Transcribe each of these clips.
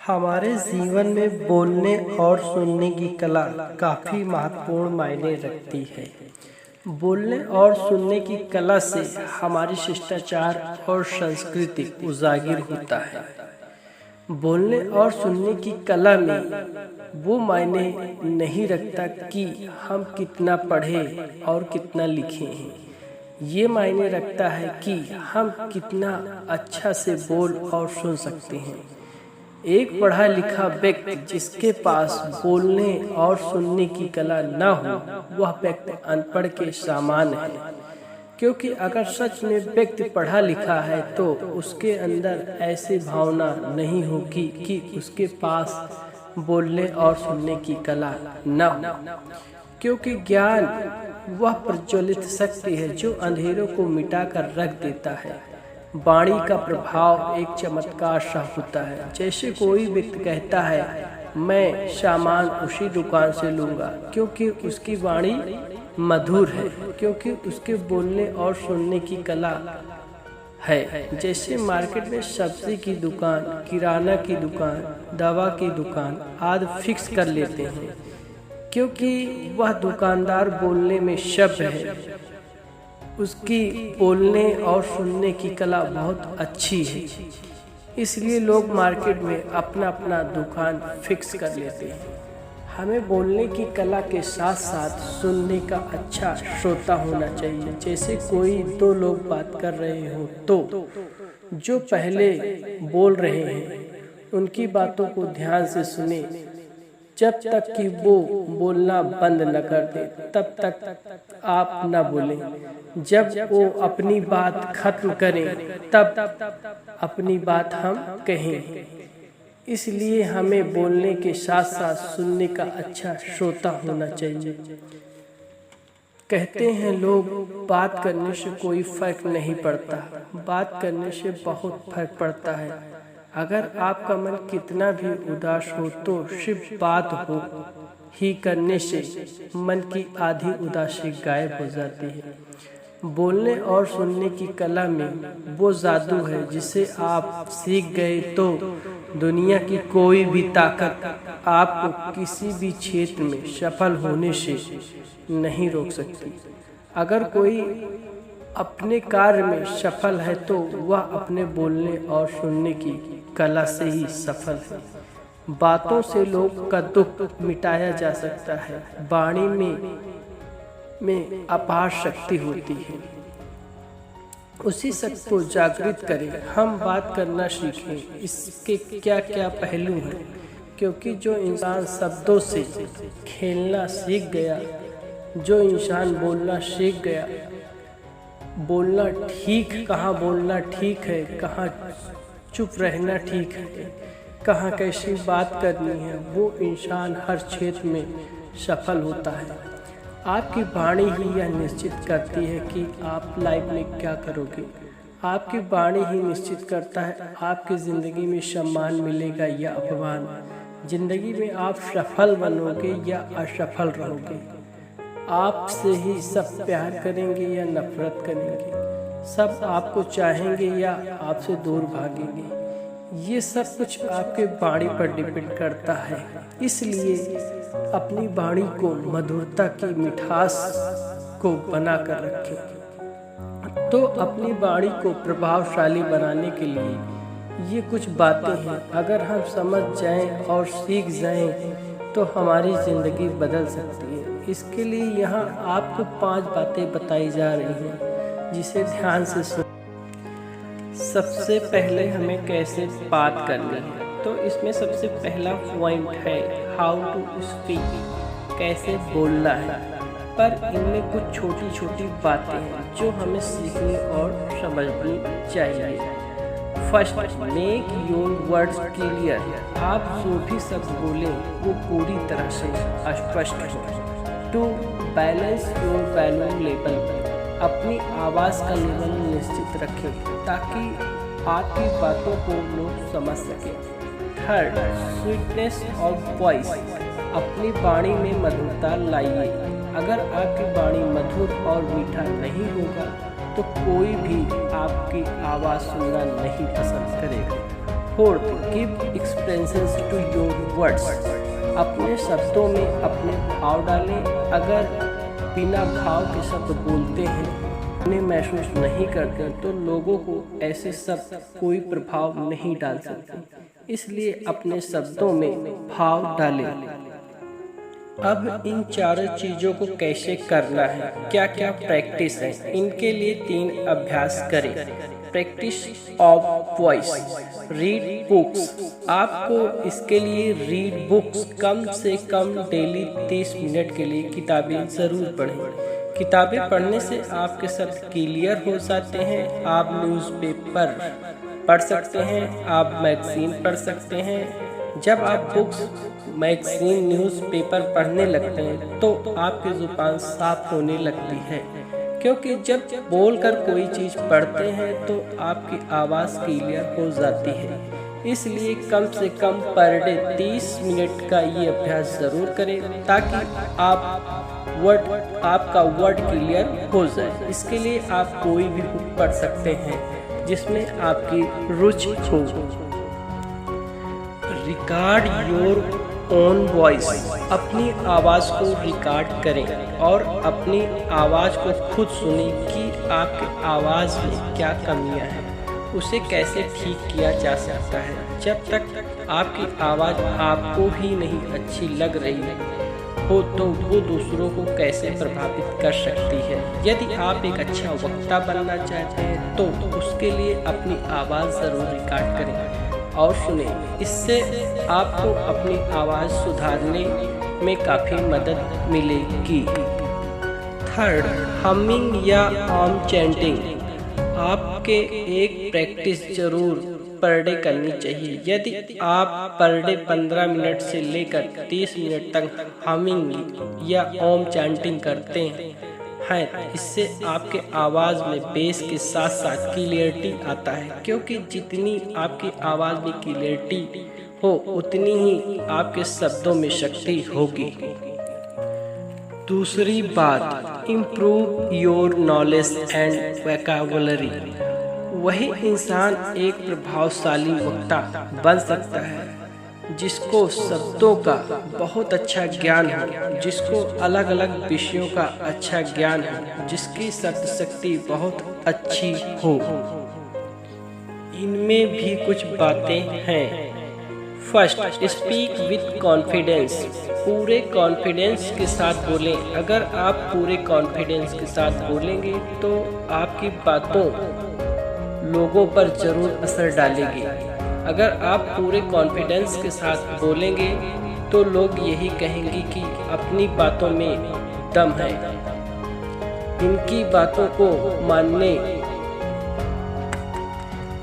हमारे जीवन में बोलने और सुनने की कला काफ़ी महत्वपूर्ण मायने रखती है। बोलने और सुनने की कला से हमारी शिष्टाचार और संस्कृति उजागर होता है। बोलने और सुनने की कला में वो मायने नहीं रखता कि हम कितना पढ़े और कितना लिखे हैं। ये मायने रखता है कि हम कितना अच्छा से बोल और सुन सकते हैं। एक पढ़ा लिखा व्यक्ति जिसके पास बोलने और सुनने की कला न हो, वह व्यक्ति अनपढ़ के समान है। क्योंकि अगर सच में व्यक्ति पढ़ा लिखा है तो उसके अंदर ऐसी भावना नहीं होगी कि उसके पास बोलने और सुनने की कला न हो। क्योंकि ज्ञान वह प्रज्वलित शक्ति है जो अंधेरों को मिटाकर रख देता है। वाणी का प्रभाव एक चमत्कार सा होता है। जैसे कोई व्यक्ति कहता है, मैं सामान उसी दुकान से लूँगा, क्योंकि उसकी वाणी मधुर है, क्योंकि उसके बोलने और सुनने की कला है। जैसे मार्केट में सब्जी की दुकान, किराना की दुकान, दवा की दुकान आदि फिक्स कर लेते हैं, क्योंकि वह दुकानदार बोलने में शब्द है, उसकी बोलने और सुनने की कला बहुत अच्छी है। इसलिए लोग मार्केट में अपना अपना दुकान फिक्स कर लेते हैं। हमें बोलने की कला के साथ साथ सुनने का अच्छा श्रोता होना चाहिए। जैसे कोई दो लोग बात कर रहे हो तो जो पहले बोल रहे हैं उनकी बातों को ध्यान से सुने, जब तक कि वो बोलना बंद न कर दे तब तक आप न बोलें। जब वो अपनी बात खत्म करें तब अपनी बात हम कहें। इसलिए हमें बोलने के साथ साथ सुनने का अच्छा श्रोता होना चाहिए। कहते हैं लोग, बात करने से कोई फर्क नहीं पड़ता। बात करने से बहुत फर्क पड़ता है। अगर आपका मन कितना भी उदास हो तो सिर्फ बात हो ही करने से मन की आधी उदासी गायब हो जाती है। बोलने और सुनने की कला में वो जादू है जिसे आप सीख गए तो दुनिया की कोई भी ताकत आपको किसी भी क्षेत्र में सफल होने से नहीं रोक सकती। अगर कोई अपने कार्य में सफल है तो वह अपने बोलने और सुनने की कला से ही सफल है। बातों से लोग का दुख मिटाया जा सकता है। वाणी में अपार शक्ति होती है। उसी शक्ति को जागृत करें। हम बात करना सीखें। इसके क्या क्या पहलू हैं, क्योंकि जो इंसान शब्दों से खेलना सीख गया, जो इंसान बोलना सीख गया, बोलना ठीक, कहाँ बोलना ठीक है, कहाँ चुप रहना ठीक है, कहाँ कैसी बात करनी है, वो इंसान हर क्षेत्र में सफल होता है। आपकी वाणी ही यह निश्चित करती है कि आप लाइफ में क्या करोगे। आपकी वाणी ही निश्चित करता है आपकी ज़िंदगी में सम्मान मिलेगा या अपमान। ज़िंदगी में आप सफल बनोगे या असफल रहोगे। आपसे ही सब प्यार करेंगे या नफरत करेंगे। सब आपको चाहेंगे या आपसे दूर भागेंगे। ये सब कुछ आपके वाणी पर डिपेंड करता है। इसलिए अपनी वाणी को मधुरता की मिठास को बना कर रखें। तो अपनी वाणी को प्रभावशाली बनाने के लिए ये कुछ बातें हैं। अगर हम समझ जाएं और सीख जाएं तो हमारी ज़िंदगी बदल सकती है। इसके लिए यहाँ आपको 5 बातें बताई जा रही हैं, जिसे ध्यान से सुन। सबसे पहले हमें कैसे बात करनी है, तो इसमें सबसे पहला पॉइंट है हाउ टू स्पीक, कैसे बोलना है। पर इनमें कुछ छोटी छोटी बातें हैं जो हमें सीखनी और समझनी चाहिए। First, make your words clear. आप जो भी शब्द बोलें वो पूरी तरह से स्पष्ट हो। Two, balance your volume level. अपनी आवाज़ का लेवल निश्चित रखें ताकि आपकी बातों को लोग समझ सकें। Third, sweetness of voice. अपनी वाणी में मधुरता लाइए। अगर आपकी वाणी मधुर और मीठा नहीं होगा तो कोई भी आपकी आवाज़ सुनना नहीं पसंद करेगा। Fourth, give expressions to your words. अपने शब्दों में अपने भाव डालें। अगर बिना भाव के शब्द बोलते हैं, उन्हें महसूस नहीं करते, तो लोगों को ऐसे शब्द कोई प्रभाव नहीं डाल सकते। इसलिए अपने शब्दों में भाव डालें। अब इन चारों चीज़ों को कैसे करना है, क्या क्या प्रैक्टिस है, इनके लिए 3 अभ्यास करें। Practice of voice, read books. आपको इसके लिए रीड बुक्स कम से कम डेली 30 मिनट के लिए किताबें ज़रूर पढ़ें। किताबें पढ़ने से आपके शब्द क्लियर हो जाते हैं। आप न्यूज़पेपर पढ़ सकते हैं, आप मैगजीन पढ़ सकते हैं। जब आप बुक्स, मैगजीन, न्यूज़पेपर पढ़ने लगते हैं तो आपकी ज़ुबान साफ होने लगती है, क्योंकि जब बोलकर कोई चीज़ पढ़ते हैं तो आपकी आवाज़ क्लियर हो जाती है। इसलिए कम से कम पर डे 30 मिनट का ये अभ्यास ज़रूर करें, ताकि आपका वर्ड क्लियर हो जाए। इसके लिए आप कोई भी बुक पढ़ सकते हैं जिसमें आपकी रुचि हो। रिकॉर्ड योर ओन वॉइस, अपनी आवाज़ को रिकॉर्ड करें और अपनी आवाज़ को खुद सुनें कि आपकी आवाज़ में क्या कमियां हैं, उसे कैसे ठीक किया जा सकता है। जब तक आपकी आवाज़ आपको ही नहीं अच्छी लग रही हो तो वो दूसरों को कैसे प्रभावित कर सकती है। यदि आप एक अच्छा वक्ता बनना चाहते हैं तो उसके लिए अपनी आवाज़ ज़रूर रिकॉर्ड करें और सुने। इससे आपको अपनी आवाज़ सुधारने में काफ़ी मदद मिलेगी। थर्ड, हमिंग या आर्म चैंटिंग। आपके एक प्रैक्टिस जरूर पर डे करनी चाहिए। यदि आप पर डे 15 मिनट से लेकर 30 मिनट तक हमिंग या ओम चैंटिंग करते हैं, इससे आपके आवाज़ में बेस के साथ साथ क्लियरिटी आता है, क्योंकि जितनी आपकी आवाज़ में क्लियरिटी हो उतनी ही आपके शब्दों में शक्ति होगी। दूसरी बात, improve your knowledge and vocabulary. वही इंसान एक प्रभावशाली वक्ता बन सकता है जिसको शब्दों का बहुत अच्छा ज्ञान हो, जिसको अलग अलग विषयों का अच्छा ज्ञान हो, जिसकी शब्द शक्ति बहुत अच्छी हो। इनमें भी कुछ बातें हैं। First, speak with confidence. पूरे कॉन्फिडेंस के साथ बोलें। अगर आप पूरे कॉन्फिडेंस के साथ बोलेंगे तो आपकी बातों लोगों पर जरूर असर डालेगी। अगर आप पूरे कॉन्फिडेंस के साथ बोलेंगे तो लोग यही कहेंगे कि अपनी बातों में दम है, इनकी बातों को मानने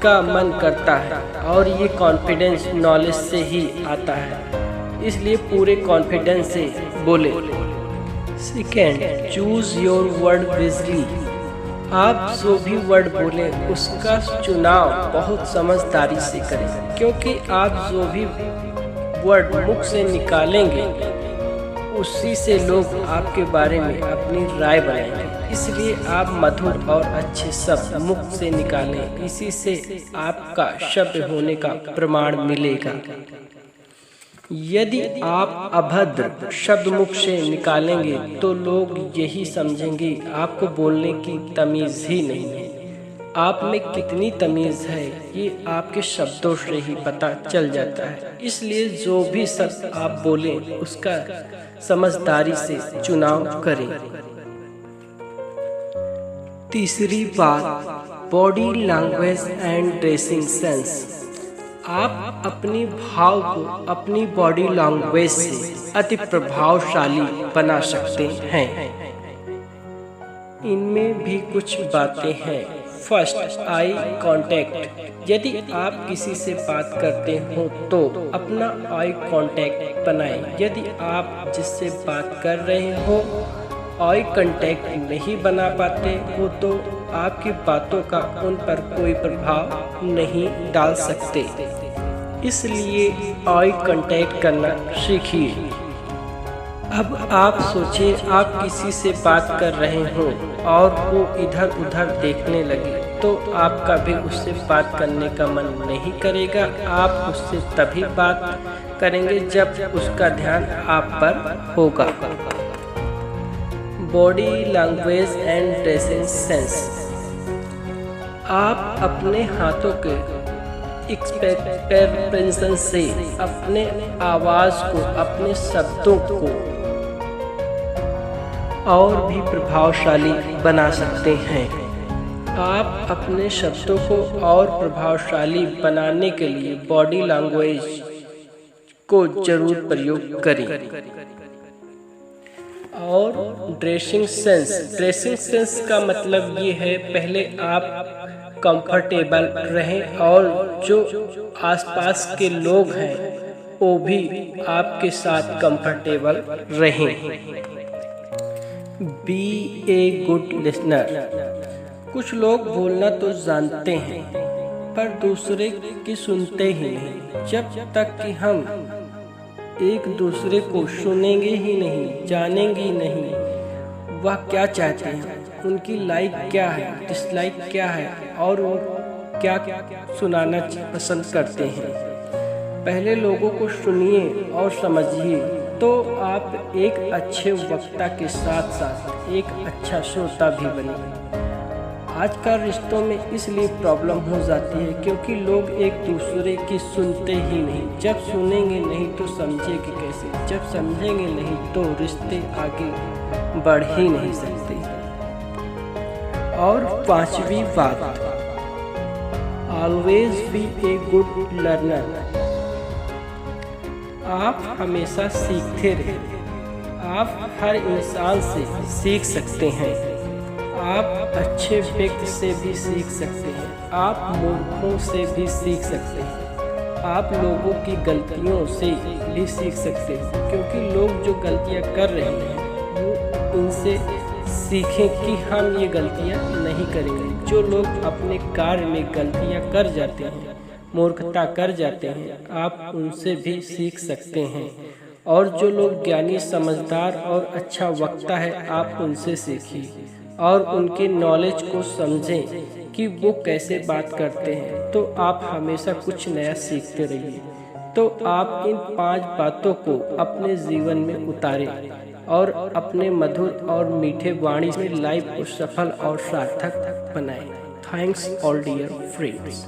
का मन करता है, और ये कॉन्फिडेंस नॉलेज से ही आता है। इसलिए पूरे कॉन्फिडेंस से बोले। सेकेंड, चूज योर वर्ड विजली। आप जो भी वर्ड बोलें उसका चुनाव बहुत समझदारी से करें, क्योंकि आप जो भी वर्ड मुख से निकालेंगे उसी से लोग आपके बारे में अपनी राय बनाएंगे। इसलिए आप मधुर और अच्छे शब्द मुख से निकालें, इसी से आपका शब्द होने का प्रमाण मिलेगा। यदि आप अभद्र शब्द मुख से निकालेंगे तो लोग यही समझेंगे आपको बोलने की तमीज़ ही नहीं है। आप में कितनी तमीज़ है ये आपके शब्दों से ही पता चल जाता है। इसलिए जो भी शब्द आप बोलें उसका समझदारी से चुनाव करें। तीसरी बात, body language and dressing sense. आप अपनी भाव को अपनी बॉडी लैंग्वेज से अति प्रभावशाली बना सकते हैं। इनमें भी कुछ बातें हैं। First, eye contact. यदि आप किसी से बात करते हो तो अपना आई कांटेक्ट बनाएं। यदि आप जिससे बात कर रहे हो आई कांटेक्ट नहीं बना पाते हो तो आपकी बातों का उन पर कोई प्रभाव नहीं डाल सकते। इसलिए आई कांटेक्ट करना सीखिए। अब आप सोचिए, आप किसी से बात कर रहे हो और वो इधर उधर देखने लगे तो आपका भी उससे बात करने का मन नहीं करेगा। आप उससे तभी बात करेंगे जब उसका ध्यान आप पर होगा। Body language and dressing sense. आप अपने हाथों के एक्सप्रेशन से अपने आवाज़ को, अपने शब्दों को और भी प्रभावशाली बना सकते हैं। आप अपने शब्दों को और प्रभावशाली बनाने के लिए बॉडी लैंग्वेज को जरूर प्रयोग करें। और ड्रेसिंग सेंस का मतलब ये है, पहले आप कंफर्टेबल रहें और जो आसपास के लोग हैं वो भी आपके साथ कंफर्टेबल रहें। Be a good listener. कुछ लोग बोलना तो जानते हैं पर दूसरे की सुनते ही नहीं। जब तक कि हम एक दूसरे को सुनेंगे ही नहीं, जानेंगे ही नहीं वह क्या चाहते हैं, उनकी लाइक क्या है, डिसलाइक क्या है और वो क्या सुनाना पसंद करते हैं। पहले लोगों को सुनिए और समझिए तो आप एक अच्छे वक्ता के साथ साथ एक अच्छा श्रोता भी बने। आजकल रिश्तों में इसलिए प्रॉब्लम हो जाती है क्योंकि लोग एक दूसरे की सुनते ही नहीं। जब सुनेंगे नहीं तो समझेंगे कैसे, जब समझेंगे नहीं तो रिश्ते आगे बढ़ ही नहीं सकते। और पांचवी बात, always be a good learner. आप हमेशा सीखते रहें। आप हर इंसान से सीख सकते हैं। आप अच्छे व्यक्ति से भी सीख सकते हैं। आप मूर्खों से भी सीख सकते हैं। आप लोगों की गलतियों से भी सीख सकते हैं क्योंकि लोग जो गलतियां कर रहे हैं वो इनसे सीखें कि हम ये गलतियां नहीं करेंगे। जो लोग अपने कार्य में गलतियां कर जाते हैं, मूर्खता कर जाते हैं, आप उनसे भी सीख सकते हैं। और जो लोग ज्ञानी, समझदार और अच्छा वक्ता है, आप उनसे सीखिए और उनके नॉलेज को समझें कि वो कैसे बात करते हैं, तो आप हमेशा कुछ नया सीखते रहिए। तो आप इन 5 बातों को अपने जीवन में उतारें और अपने मधुर और मीठे वाणी में लाइफ को सफल और सार्थक बनाएं। Thanks all dear friends.